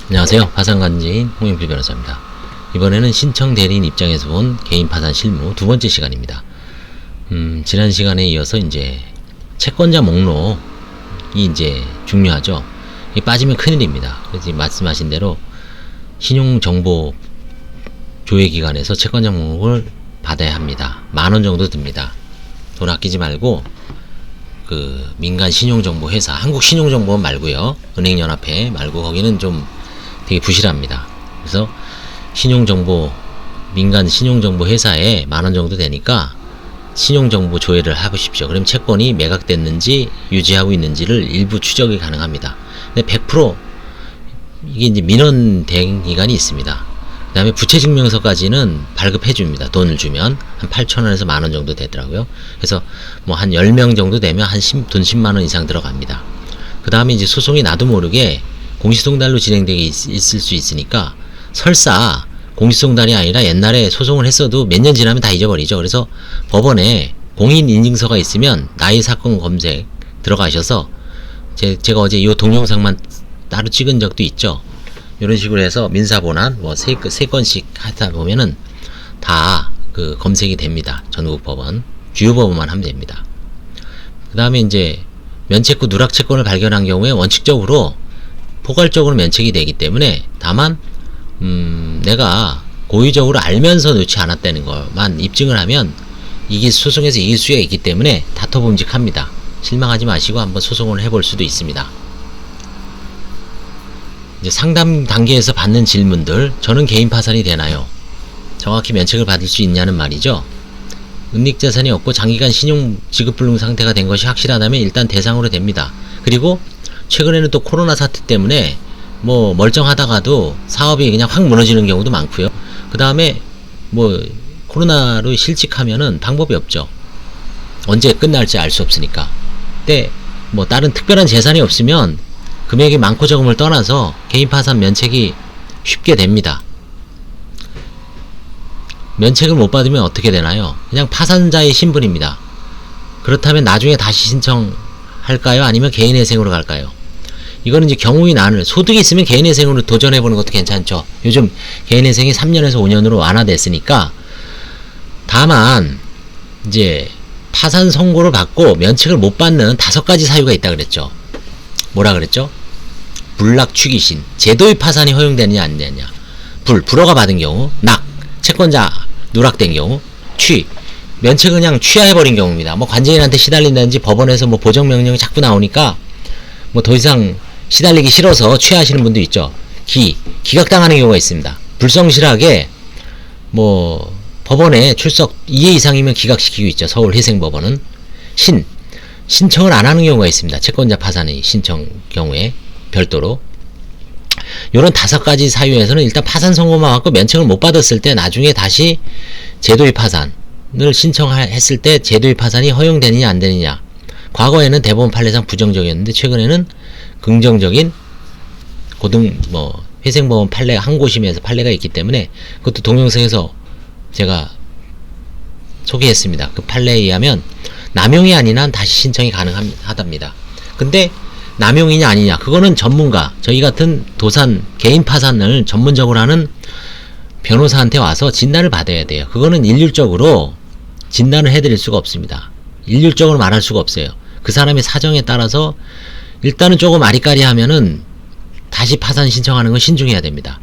안녕하세요. 파산관제인 홍영필 변호사입니다. 이번에는 신청 대리인 입장에서 본 개인 파산 실무 두 번째 시간입니다. 지난 시간에 이어서 이제 채권자 목록이 이제 중요하죠. 이 빠지면 큰일입니다. 그래서 말씀하신 대로 신용정보 조회기관에서 채권자 목록을 받아야 합니다. 10,000원 정도 듭니다. 돈 아끼지 말고 그 민간 신용정보 회사, 한국신용정보원 말고요. 은행연합회 말고 거기는 좀 되게 부실합니다. 그래서 민간 신용정보 회사에 10,000원 정도 되니까 신용정보 조회를 하십시오. 그럼 채권이 매각됐는지 유지하고 있는지를 일부 추적이 가능합니다. 근데 100% 이게 이제 민원대행 기간이 있습니다. 그 다음에 부채증명서까지는 발급해줍니다. 돈을 주면 한 8,000원에서 10,000원 정도 되더라고요. 그래서 뭐 한 10명 정도 되면 돈 10만원 이상 들어갑니다. 그 다음에 이제 소송이 나도 모르게 공시송달로 진행되게 있을 수 있으니까 설사 공시송달이 아니라 옛날에 소송을 했어도 몇 년 지나면 다 잊어버리죠. 그래서 법원에 공인인증서가 있으면 나의 사건 검색 들어가셔서 제가 어제 이 동영상만 따로 찍은 적도 있죠. 이런 식으로 해서 민사본안 뭐 3건씩 하다 보면은 다 그 검색이 됩니다. 전국 법원 주요 법원만 하면 됩니다. 그 다음에 이제 면책구 누락채권을 발견한 경우에 원칙적으로 포괄적으로 면책이 되기 때문에 다만 내가 고의적으로 알면서 놓지 않았다는 것만 입증을 하면 이게 소송에서 이길 수가 있기 때문에 다퉈봄직합니다. 실망하지 마시고 한번 소송을 해볼 수도 있습니다. 이제 상담 단계에서 받는 질문들, 저는 개인 파산이 되나요? 정확히 면책을 받을 수 있냐는 말이죠. 은닉자산이 없고 장기간 신용 지급불능 상태가 된 것이 확실하다면 일단 대상으로 됩니다. 그리고 최근에는 또 코로나 사태 때문에 뭐 멀쩡하다가도 사업이 그냥 확 무너지는 경우도 많고요. 그 다음에 뭐 코로나로 실직하면은 방법이 없죠. 언제 끝날지 알 수 없으니까. 근데 뭐 다른 특별한 재산이 없으면 금액이 많고 적음을 떠나서 개인 파산 면책이 쉽게 됩니다. 면책을 못 받으면 어떻게 되나요? 그냥 파산자의 신분입니다. 그렇다면 나중에 다시 신청할까요? 아니면 개인회생으로 갈까요? 이거는 이제 경우의 난을, 소득이 있으면 개인회생으로 도전해보는 것도 괜찮죠. 요즘 개인회생이 3년에서 5년으로 완화됐으니까. 다만 이제 파산 선고를 받고 면책을 못 받는 5가지 사유가 있다 그랬죠. 뭐라 그랬죠? 불락, 취기신, 제도의 파산이 허용되느냐 안 되느냐. 불어가 받은 경우, 낙, 채권자 누락된 경우, 면책을 그냥 취하해버린 경우입니다. 뭐 관제인한테 시달린다든지 법원에서 뭐 보정명령이 자꾸 나오니까 뭐 더 이상 시달리기 싫어서 취하하시는 분도 있죠. 기각당하는 경우가 있습니다. 불성실하게 뭐 법원에 출석 2회 이상이면 기각시키고 있죠. 서울회생법원은. 신청을 안 하는 경우가 있습니다. 채권자 파산의 신청 경우에 별도로. 요런 5가지 사유에서는 일단 파산 선고만 받고 면책을 못 받았을 때 나중에 다시 제도의 파산을 신청했을 때 제도의 파산이 허용되느냐 안 되느냐. 과거에는 대법원 판례상 부정적이었는데 최근에는 긍정적인 회생법원 판례 항고심에서 판례가 있기 때문에 그것도 동영상에서 제가 소개했습니다. 그 판례에 의하면 남용이 아닌 한 다시 신청이 가능하답니다. 근데 남용이냐 아니냐, 그거는 전문가, 저희 같은 도산 개인 파산을 전문적으로 하는 변호사한테 와서 진단을 받아야 돼요. 그거는 일률적으로 진단을 해드릴 수가 없습니다. 일률적으로 말할 수가 없어요. 그 사람의 사정에 따라서 일단은 조금 아리까리하면은 다시 파산 신청하는 건 신중해야 됩니다.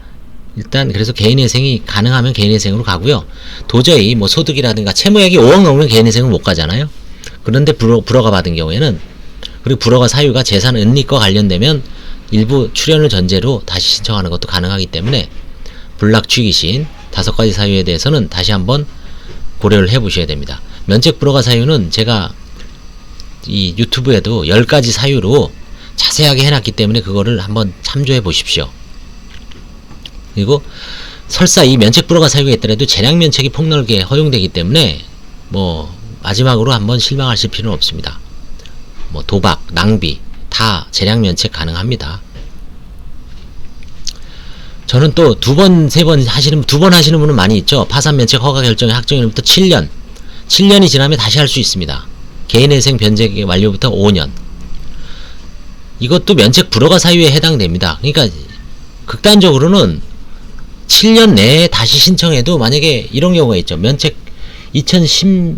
일단 그래서 개인회생이 가능하면 개인회생으로 가고요. 도저히 뭐 소득이라든가 채무액이 5억 넘으면 개인회생을 못 가잖아요. 그런데 불허가 받은 경우에는, 그리고 불허가 사유가 재산 은닉과 관련되면 일부 출연을 전제로 다시 신청하는 것도 가능하기 때문에 불락, 취기신 5가지 사유에 대해서는 다시 한번 고려를 해보셔야 됩니다. 면책 불허가 사유는 제가 이 유튜브에도 10가지 사유로 자세하게 해놨기 때문에 그거를 한번 참조해 보십시오. 그리고 설사 이 면책 불허가 사유가 있더라도 재량 면책이 폭넓게 허용되기 때문에 뭐 마지막으로 한번 실망하실 필요는 없습니다. 뭐 도박, 낭비 다 재량 면책 가능합니다. 저는 또 2번, 3번 하시는, 2번 하시는 분은 많이 있죠. 파산 면책 허가 결정의 확정일부터 7년이 지나면 다시 할 수 있습니다. 개인회생 변제 완료부터 5년. 이것도 면책 불허가 사유에 해당됩니다. 그러니까 극단적으로는 7년 내에 다시 신청해도 만약에 이런 경우가 있죠. 면책 2010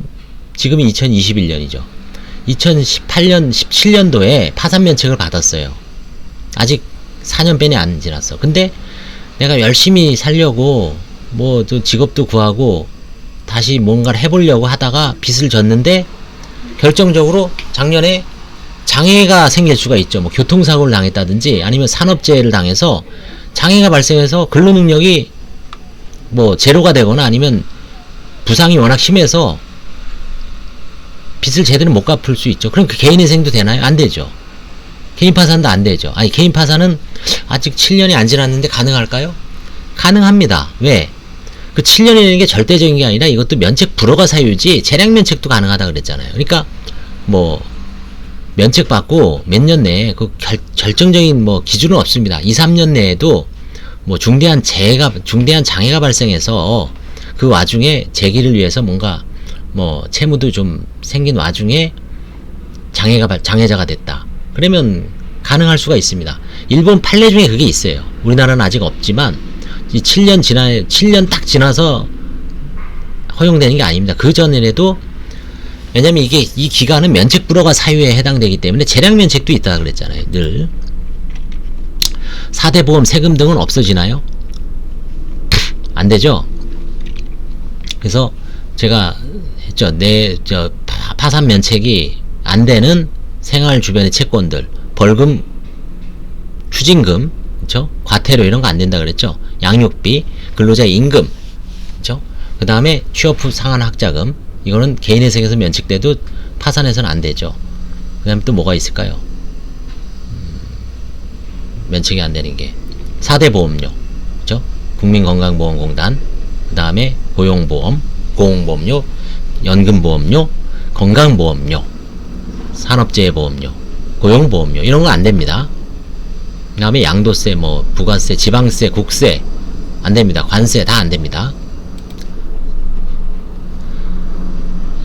지금이 2021년이죠. 2018년 17년도에 파산 면책을 받았어요. 아직 4년 빼니 안 지났어. 근데 내가 열심히 살려고 뭐 또 직업도 구하고 다시 뭔가를 해보려고 하다가 빚을 졌는데 결정적으로 작년에 장애가 생길 수가 있죠. 뭐 교통사고를 당했다든지 아니면 산업재해를 당해서 장애가 발생해서 근로능력이 뭐 제로가 되거나 아니면 부상이 워낙 심해서 빚을 제대로 못 갚을 수 있죠. 그럼 그 개인회생도 되나요? 안 되죠. 개인 파산도 안 되죠. 아니 개인 파산은 아직 7년이 안 지났는데 가능할까요? 가능합니다. 왜? 그 7년이라는 게 절대적인 게 아니라 이것도 면책 불허가 사유지 재량 면책도 가능하다 그랬잖아요. 그러니까 뭐 면책 받고 몇 년 내에 그 결정적인 뭐 기준은 없습니다. 2, 3년 내에도 뭐 중대한 장애가 발생해서 그 와중에 재기를 위해서 뭔가 뭐 채무도 좀 생긴 와중에 장애자가 됐다. 그러면 가능할 수가 있습니다. 일본 판례 중에 그게 있어요. 우리나라는 아직 없지만 이 7년 딱 지나서 허용되는 게 아닙니다. 그 전에라도 왜냐면 이 기간은 면책 불허가 사유에 해당되기 때문에 재량 면책도 있다 그랬잖아요. 늘 4대 보험 세금 등은 없어지나요? 안 되죠. 그래서 제가 했죠. 파산 면책이 안 되는 생활 주변의 채권들, 벌금, 추징금, 그렇죠? 과태료 이런 거 안 된다 그랬죠. 양육비, 근로자 임금, 그렇죠? 그 다음에 취업 후 상한 학자금, 이거는 개인회생에서 면책돼도 파산해서는 안 되죠. 그 다음에 또 뭐가 있을까요? 면책이 안 되는 게 4대 보험료, 그렇죠? 국민건강보험공단, 그 다음에 고용보험, 고용보험료, 연금보험료, 건강보험료, 산업재해보험료, 고용보험료 이런 거 안 됩니다. 그 다음에 양도세, 뭐 부가세, 지방세, 국세 안 됩니다. 관세 다 안 됩니다.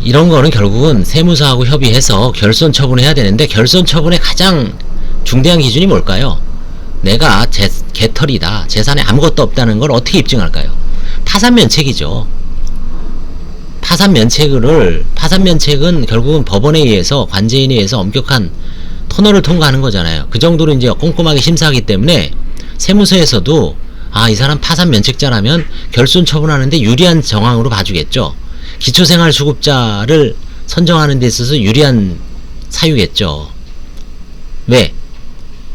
이런 거는 결국은 세무서하고 협의해서 결손 처분을 해야 되는데 결손 처분의 가장 중대한 기준이 뭘까요? 내가 개털이다, 재산에 아무것도 없다는 걸 어떻게 입증할까요? 파산 면책이죠. 파산 면책은 결국은 법원에 의해서 관제인에 의해서 엄격한 토너를 통과하는 거잖아요. 그 정도로 이제 꼼꼼하게 심사하기 때문에 세무서에서도 이 사람 파산 면책자라면 결손 처분하는데 유리한 정황으로 봐주겠죠. 기초생활수급자를 선정하는 데 있어서 유리한 사유겠죠. 왜?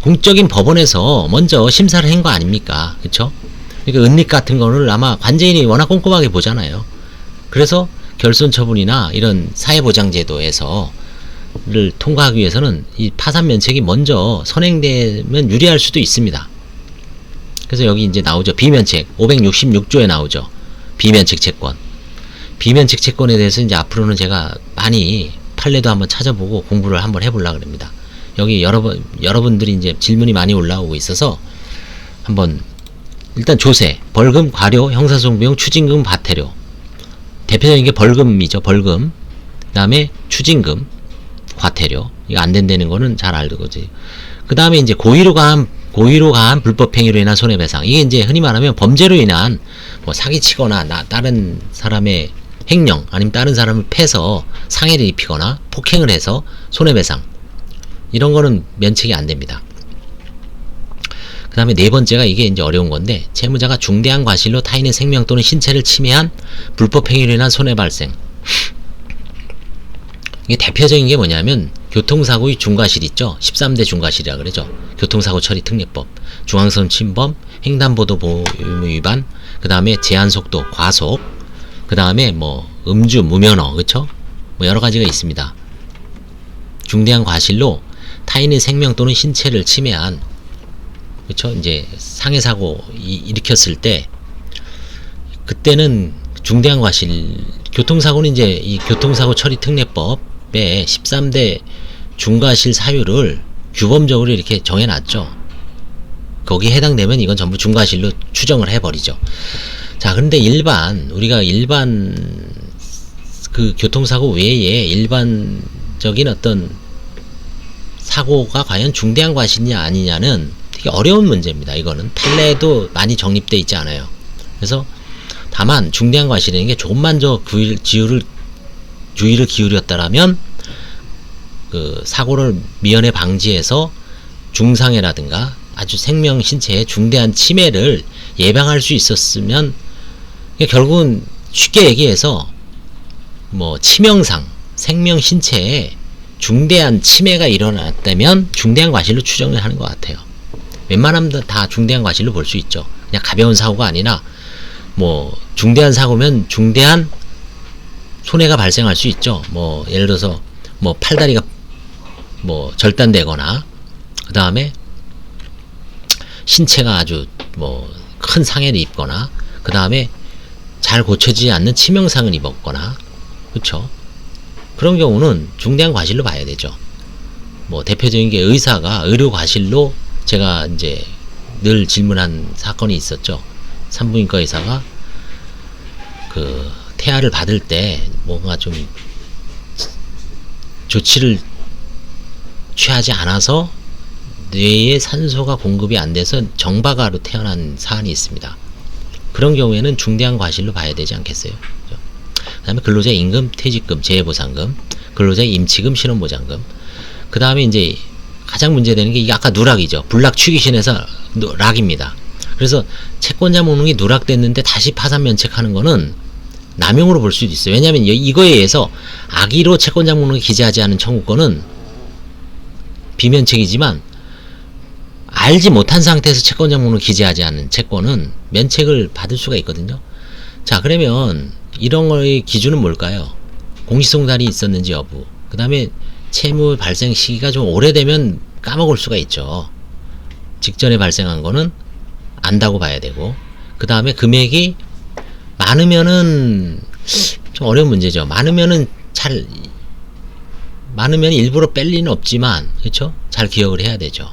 공적인 법원에서 먼저 심사를 한 거 아닙니까? 그쵸? 그러니까 은닉 같은 거를 아마 관제인이 워낙 꼼꼼하게 보잖아요. 그래서 결손 처분이나 이런 사회보장제도에서를 통과하기 위해서는 이 파산 면책이 먼저 선행되면 유리할 수도 있습니다. 그래서 여기 이제 나오죠. 비면책 566조에 나오죠. 비면책 채권. 비면책 채권에 대해서 이제 앞으로는 제가 많이 판례도 한번 찾아보고 공부를 한번 해보려고 합니다. 여기 여러분들이 이제 질문이 많이 올라오고 있어서 한번 일단 조세, 벌금, 과료, 형사소송비용, 추징금, 과태료. 대표적인 게 벌금이죠. 벌금. 그 다음에 추징금, 과태료. 이거 안 된다는 거는 잘 알거지. 그 다음에 이제 고의로 가한 불법행위로 인한 손해배상. 이게 이제 흔히 말하면 범죄로 인한 뭐 사기치거나 다른 사람의 횡령 아니면 다른 사람을 패서 상해를 입히거나 폭행을 해서 손해배상. 이런 거는 면책이 안 됩니다. 그 다음에 네 번째가 이게 이제 어려운 건데, 채무자가 중대한 과실로 타인의 생명 또는 신체를 침해한 불법행위로 인한 손해 발생. 이게 대표적인 게 뭐냐면 교통사고의 중과실 있죠. 13대 중과실이라 그러죠. 교통사고 처리 특례법, 중앙선 침범, 횡단보도 보호 의무 위반, 그 다음에 제한속도, 과속, 그 다음에 뭐 음주, 무면허, 그쵸? 뭐 여러 가지가 있습니다. 중대한 과실로 타인의 생명 또는 신체를 침해한, 그쵸? 이제 상해사고 일으켰을 때, 그때는 중대한 과실, 교통사고는 이제 이 교통사고 처리 특례법에 13대 중과실 사유를 규범적으로 이렇게 정해놨죠. 거기에 해당되면 이건 전부 중과실로 추정을 해버리죠. 자, 그런데 우리가 일반 그 교통사고 외에 일반적인 어떤 사고가 과연 중대한 과실이냐 아니냐는 이게 어려운 문제입니다. 이거는 판례도 많이 정립되어 있지 않아요. 그래서 다만 중대한 과실이라는 게 조금만 주의를 기울였다라면 그 사고를 미연에 방지해서 중상해라든가 아주 생명 신체에 중대한 침해를 예방할 수 있었으면, 결국은 쉽게 얘기해서 뭐 치명상, 생명 신체에 중대한 침해가 일어났다면 중대한 과실로 추정을 하는 것 같아요. 웬만하면 다 중대한 과실로 볼 수 있죠. 그냥 가벼운 사고가 아니라 뭐 중대한 사고면 중대한 손해가 발생할 수 있죠. 뭐 예를 들어서 뭐 팔다리가 뭐 절단되거나, 그 다음에 신체가 아주 뭐 큰 상해를 입거나, 그 다음에 잘 고쳐지지 않는 치명상을 입었거나, 그쵸? 그런 경우는 중대한 과실로 봐야 되죠. 뭐 대표적인 게 의사가 의료 과실로, 제가 이제 늘 질문한 사건이 있었죠. 산부인과 의사가 그 태아를 받을 때 뭔가 좀 조치를 취하지 않아서 뇌에 산소가 공급이 안 돼서 정박아로 태어난 사안이 있습니다. 그런 경우에는 중대한 과실로 봐야 되지 않겠어요? 그 다음에 근로자 임금, 퇴직금, 재해보상금, 근로자 임치금, 신원보장금. 그 다음에 이제 가장 문제되는 게 이게 아까 누락이죠. 불락 취기신에서 락입니다. 그래서 채권자 목록이 누락됐는데 다시 파산 면책하는 거는 남용으로 볼 수도 있어요. 왜냐하면 이거에 의해서 악의로 채권자 목록에 기재하지 않은 청구권은 비면책이지만, 알지 못한 상태에서 채권자 목록에 기재하지 않은 채권은 면책을 받을 수가 있거든요. 자, 그러면 이런 거의 기준은 뭘까요? 공시송달이 있었는지 여부, 그 다음에 채무 발생 시기가 좀 오래되면 까먹을 수가 있죠. 직전에 발생한 거는 안다고 봐야 되고, 그 다음에 금액이 많으면은 좀 어려운 문제죠. 많으면 일부러 뺄 리는 없지만, 그쵸? 잘 기억을 해야 되죠.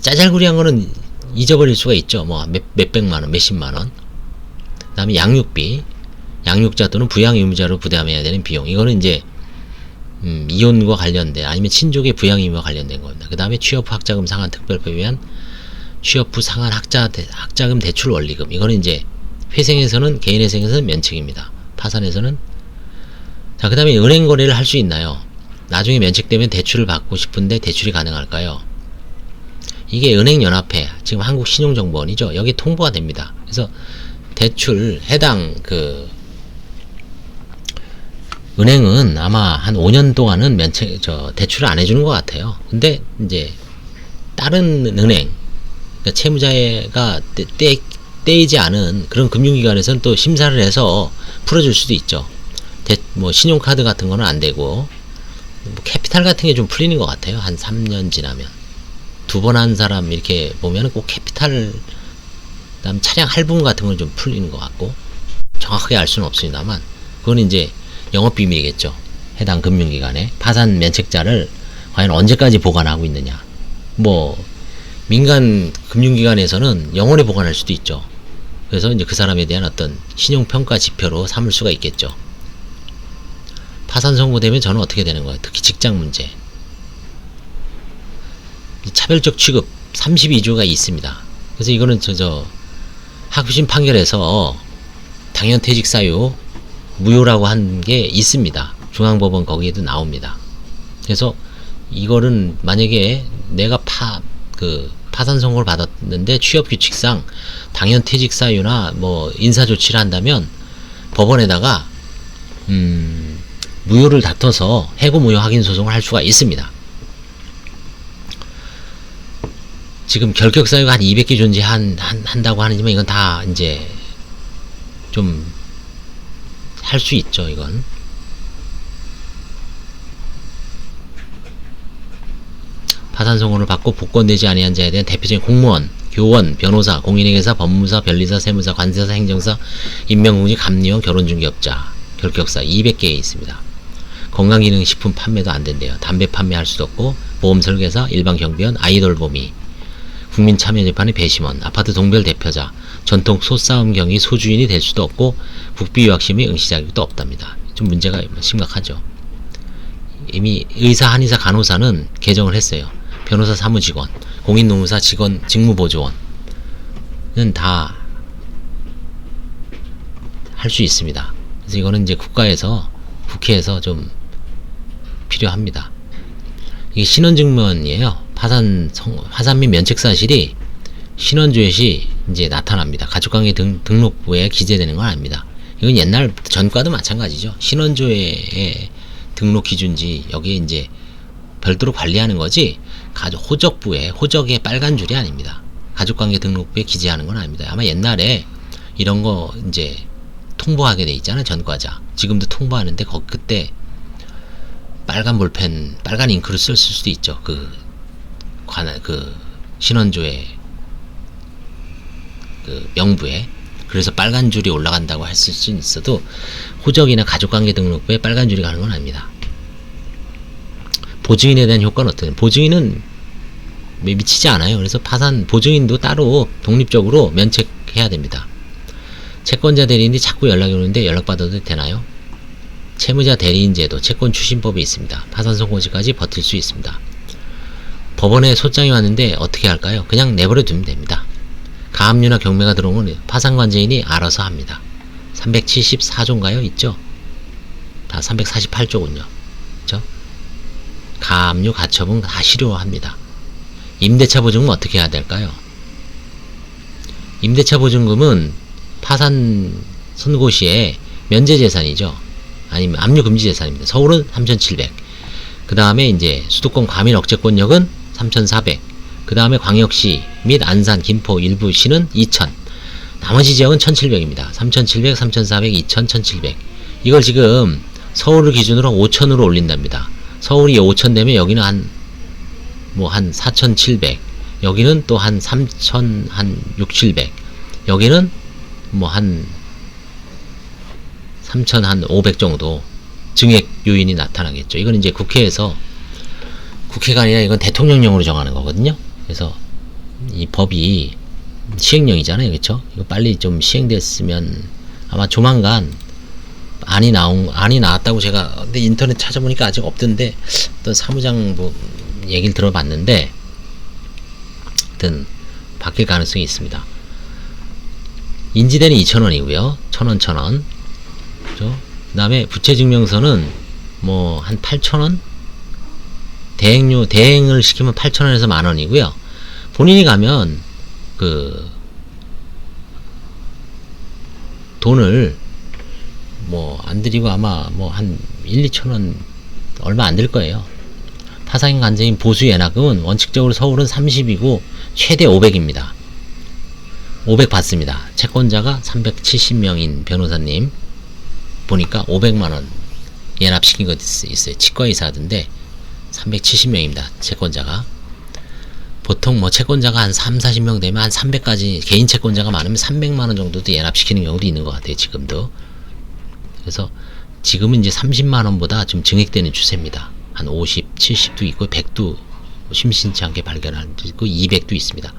짜잘구리한 거는 잊어버릴 수가 있죠. 뭐 몇백만원, 몇십만원. 그 다음에 양육비, 양육자 또는 부양 의무자로 부담해야 되는 비용. 이거는 이제 이혼과 관련된, 아니면 친족의 부양 의무와 관련된 겁니다. 그 다음에 취업 후 학자금 상환 특별법에 의한 취업 후 상환 학자금 대출 원리금. 이거는 이제 회생에서는, 개인회생에서는 면책입니다. 파산에서는. 자, 그 다음에 은행 거래를 할 수 있나요? 나중에 면책되면 대출을 받고 싶은데 대출이 가능할까요? 이게 은행연합회, 지금 한국신용정보원이죠. 여기 통보가 됩니다. 그래서 대출 해당 은행은 아마 한 5년 동안은 대출을 안 해주는 것 같아요. 근데 이제 다른 은행, 그러니까 채무자가 떼이지 않은 그런 금융기관에서는 또 심사를 해서 풀어줄 수도 있죠. 뭐 신용카드 같은 거는 안 되고, 뭐 캐피탈 같은 게 좀 풀리는 것 같아요. 한 3년 지나면. 2번 한 사람 이렇게 보면은 꼭 캐피탈, 그다음 차량 할부금 같은 건 좀 풀리는 것 같고, 정확하게 알 수는 없습니다만, 그건 이제 영업비밀이겠죠. 해당 금융기관에 파산 면책자를 과연 언제까지 보관하고 있느냐. 뭐 민간 금융기관에서는 영원히 보관할 수도 있죠. 그래서 이제 그 사람에 대한 어떤 신용평가 지표로 삼을 수가 있겠죠. 파산 선고되면 저는 어떻게 되는 거예요? 특히 직장 문제. 차별적 취급 32조가 있습니다. 그래서 이거는 하급심 판결에서 당연퇴직 사유 무효라고 한 게 있습니다. 중앙법원 거기에도 나옵니다. 그래서 이거는 만약에 내가 파산 선고를 받았는데 취업규칙상 당연퇴직 사유나 뭐 인사조치를 한다면 법원에다가 무효를 다퉈서 해고 무효 확인 소송을 할 수가 있습니다. 지금 결격 사유가 한 200개 존재한다고 하지만 이건 다 이제 좀 할 수 있죠. 이건 파산 선고를 받고 복권되지 아니한 자에 대한 대표적인 공무원, 교원, 변호사, 공인회계사, 법무사, 변리사, 세무사, 관세사, 행정사, 인명공직, 감리원, 결혼중개업자 결격사 200개 있습니다. 건강기능식품 판매도 안 된대요. 담배 판매할 수도 없고, 보험 설계사, 일반 경비원, 아이돌 보미, 국민참여재판의 배심원, 아파트 동별 대표자, 전통 소싸움 경위 소주인이 될 수도 없고, 국비유학심의 응시자격도 없답니다. 좀 문제가 심각하죠. 이미 의사, 한의사, 간호사는 개정을 했어요. 변호사 사무직원, 공인노무사 직원, 직무보조원은 다 할 수 있습니다. 그래서 이거는 이제 국회에서 좀 필요합니다. 이게 신원증명이에요. 파산 및 면책 사실이 신원조회 시 이제 나타납니다. 가족관계 등록부에 기재되는 건 아닙니다. 이건 옛날 전과도 마찬가지죠. 신원조회의 등록 기준지 여기에 이제 별도로 관리하는 거지 호적의 빨간 줄이 아닙니다. 가족관계 등록부에 기재하는 건 아닙니다. 아마 옛날에 이런 거 이제 통보하게 돼 있잖아요. 전과자. 지금도 통보하는데 그때 빨간 볼펜, 빨간 잉크를 쓸 수도 있죠. 그 신원조회 그 명부에. 그래서 빨간 줄이 올라간다고 했을 수는 있어도 호적이나 가족관계 등록부에 빨간 줄이 가는 건 아닙니다. 보증인에 대한 효과는 어떻게? 보증인은 미치지 않아요. 그래서 보증인도 따로 독립적으로 면책해야 됩니다. 채권자 대리인이 자꾸 연락이 오는데 연락받아도 되나요? 채무자 대리인 제도, 채권 추진법이 있습니다. 파산 선고지까지 버틸 수 있습니다. 법원에 소장이 왔는데 어떻게 할까요? 그냥 내버려 두면 됩니다. 가압류나 경매가 들어오면 파산관제인이 알아서 합니다. 374조인가요? 있죠? 다 348조군요. 그렇죠? 가압류, 가처분 다 실효합니다. 임대차 보증금 어떻게 해야 될까요? 임대차 보증금은 파산 선고 시에 면제 재산이죠. 아니면 압류 금지 재산입니다. 서울은 3,700. 그 다음에 이제 수도권 과밀 억제권역은 3,400. 그 다음에 광역시 및 안산, 김포 일부 시는 2,000. 나머지 지역은 1,700입니다. 3,700, 3,400, 2,000, 1,700. 이걸 지금 서울을 기준으로 5,000으로 올린답니다. 서울이 5,000 되면 여기는 한 4,700. 여기는 또 한 3,000, 한 6, 700. 여기는 한 3,000, 한 500 정도 증액 요인이 나타나겠죠. 이건 이제 국회가 아니라 이건 대통령령으로 정하는 거거든요. 그래서 이 법이 시행령이잖아요. 그렇죠? 이거 빨리 좀 시행됐으면 아마 조만간 안이 나왔다고 제가 근데 인터넷 찾아보니까 아직 없던데 어떤 사무장 얘기를 들어봤는데 하여튼 바뀔 가능성이 있습니다. 인지대는 2,000원이고요. 1,000원, 1,000원. 그죠? 그 다음에 부채증명서는 한 8,000원? 대행을 시키면 8,000원에서 만원이고요. 본인이 가면 돈을 안 들이고 아마 한 1, 2,000원 얼마 안 들 거예요. 파산 관제인 보수 예납금은 원칙적으로 서울은 30이고 최대 500입니다. 500 받습니다. 채권자가 370명인 변호사님 보니까 500만원 예납시킨 것 있어요. 치과의사던데 370명입니다. 채권자가. 보통 채권자가 한 3, 40명 되면 한 300까지 개인 채권자가 많으면 300만원 정도도 예납시키는 경우도 있는 것 같아요. 지금도. 그래서 지금은 이제 30만원보다 좀 증액되는 추세입니다. 한 50, 70도 있고 100도 심심치 않게 발견하는 데 있고 200도 있습니다.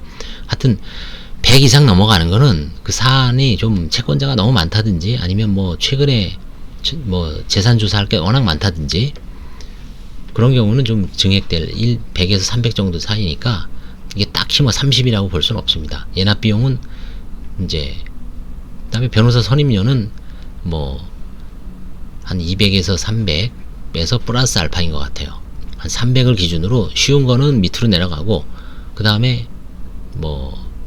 하여튼 100 이상 넘어가는 거는 그 사안이 좀 채권자가 너무 많다든지 아니면 최근에 재산 조사할 게 워낙 많다든지 그런 경우는 좀 증액될 100에서 300 정도 사이니까 이게 딱히 30이라고 볼 수는 없습니다. 예납 비용은 이제 그다음에 변호사 선임료는 한 200에서 300에서 플러스 알파인 것 같아요. 한 300을 기준으로 쉬운 거는 밑으로 내려가고 그 다음에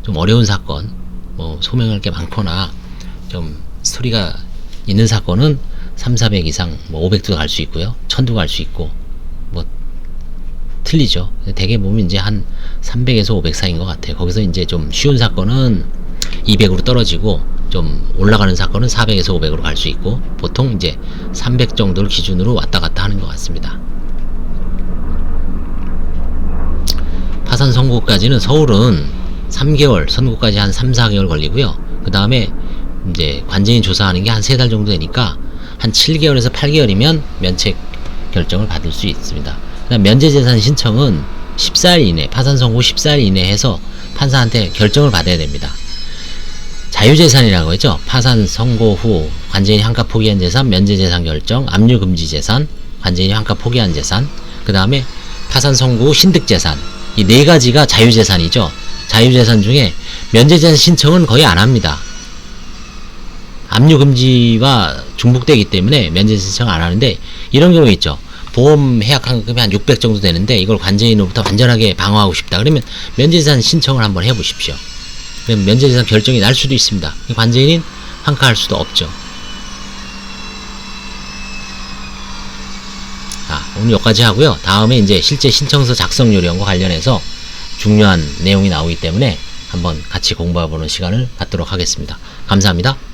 좀 어려운 사건, 소명할 게 많거나 좀 스토리가 있는 사건은 3, 400 이상 500도 갈 수 있고요. 1000도 갈 수 있고 틀리죠. 대개 보면 이제 한 300에서 500 사이인 것 같아요. 거기서 이제 좀 쉬운 사건은 200으로 떨어지고 좀 올라가는 사건은 400에서 500으로 갈 수 있고 보통 이제 300 정도를 기준으로 왔다 갔다 하는 것 같습니다. 파산 선고까지는 서울은 3개월, 선고까지 한 3, 4개월 걸리고요. 그 다음에 이제 관제인 조사하는 게 한 3달 정도 되니까 한 7개월에서 8개월이면 면책 결정을 받을 수 있습니다. 그다음 면제재산 신청은 14일 이내, 파산 선고 14일 이내에 해서 판사한테 결정을 받아야 됩니다. 자유재산이라고 했죠. 파산 선고 후 관제인이 환가 포기한 재산, 면제재산 결정, 압류 금지 재산, 관제인이 환가 포기한 재산, 그 다음에 파산 선고 후 신득재산, 이 네 가지가 자유재산이죠. 자유재산 중에 면제재산 신청은 거의 안 합니다. 압류금지와 중복되기 때문에 면제재산 신청 안 하는데, 이런 경우 있죠. 보험 해약환급이 한 600 정도 되는데 이걸 관제인으로부터 완전하게 방어하고 싶다. 그러면 면제재산 신청을 한번 해보십시오. 그럼 면제재산 결정이 날 수도 있습니다. 관제인인 환가할 수도 없죠. 오늘 여기까지 하고요. 다음에 이제 실제 신청서 작성 요령과 관련해서 중요한 내용이 나오기 때문에 한번 같이 공부해보는 시간을 갖도록 하겠습니다. 감사합니다.